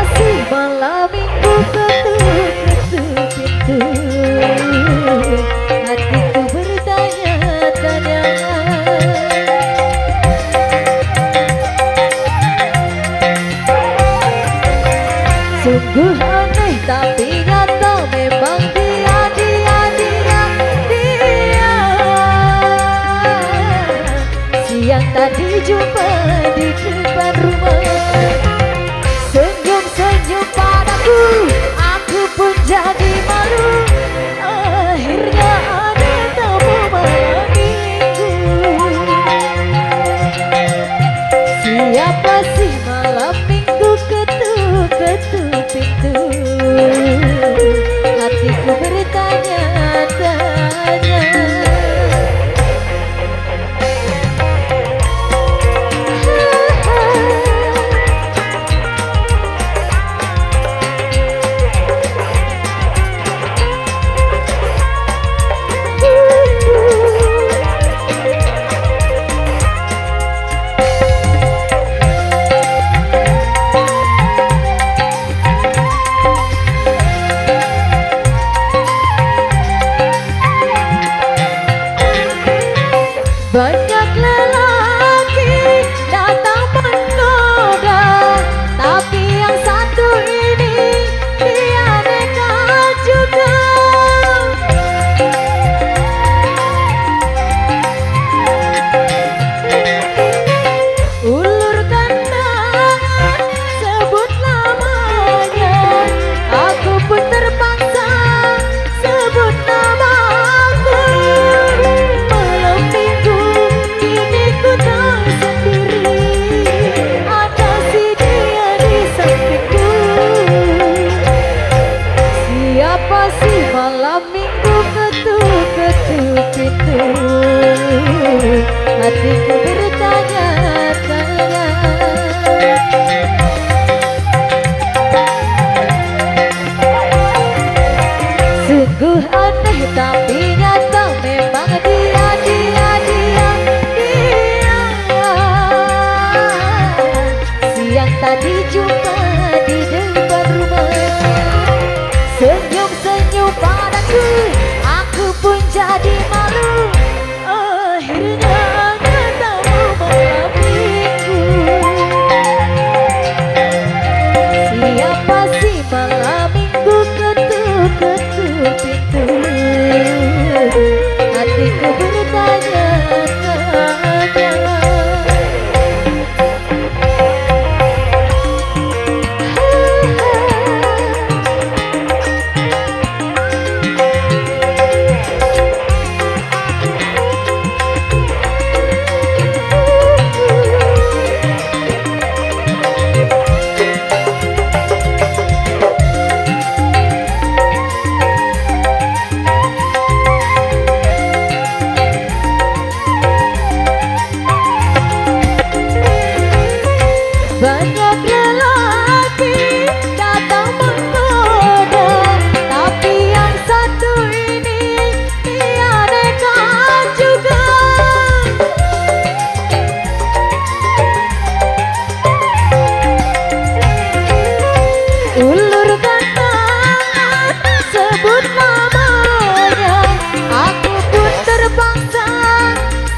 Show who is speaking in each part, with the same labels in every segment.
Speaker 1: pasti malam minggu ketuk-ketuk pintu, hatiku bertanya-tanya. Sungguh aneh tapi nyata, memang dia siang tadi jumpa di depan rumah. Senyum-senyum padaku, aku pun jadi malu. Akhirnya ada tamu malam minggu. Siapa sih malam minggu ketuk-ketuk pintu, hatiku bertanya-tanya. Banyak lelaki datang menggoda, tapi yang satu ini dia nekat juga. Ulurkan tangan, sebut namanya, aku pun terpaksa sebut namaku. Malam minggu kini ku tak sendiri, ada si dia di sampingku. Siapa sih malam minggu ketuk-ketuk pintu, hatiku bertanya-tanya. Sungguh aneh tapi nyata, memang dia siang tadi jumpa di depan rumah. Senyum-senyum padaku, aku pun jadi malu. Akhirnya ada tamu malam minggu. Siapa sih malam minggu ketuk-ketuk pintu, hatiku bertanya-tanya. Banyak lelaki datang menggoda, tapi yang satu ini dia nekat juga. Ulurkan tangan, sebut namanya, aku pun terpaksa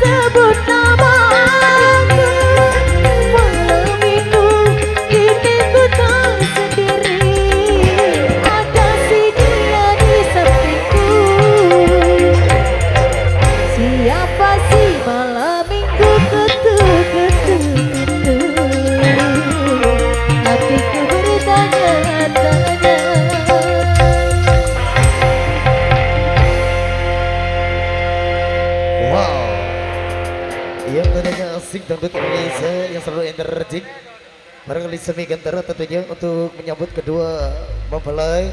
Speaker 1: sebut namaku. Siapa sih malam minggu ketuk-ketuk pintu, hatiku bertanya-tanya.
Speaker 2: Wow, yang tentunya asik dangdut Indonesia yang selalu energik. Barangkali semi gantara tentunya untuk menyambut kedua mempelai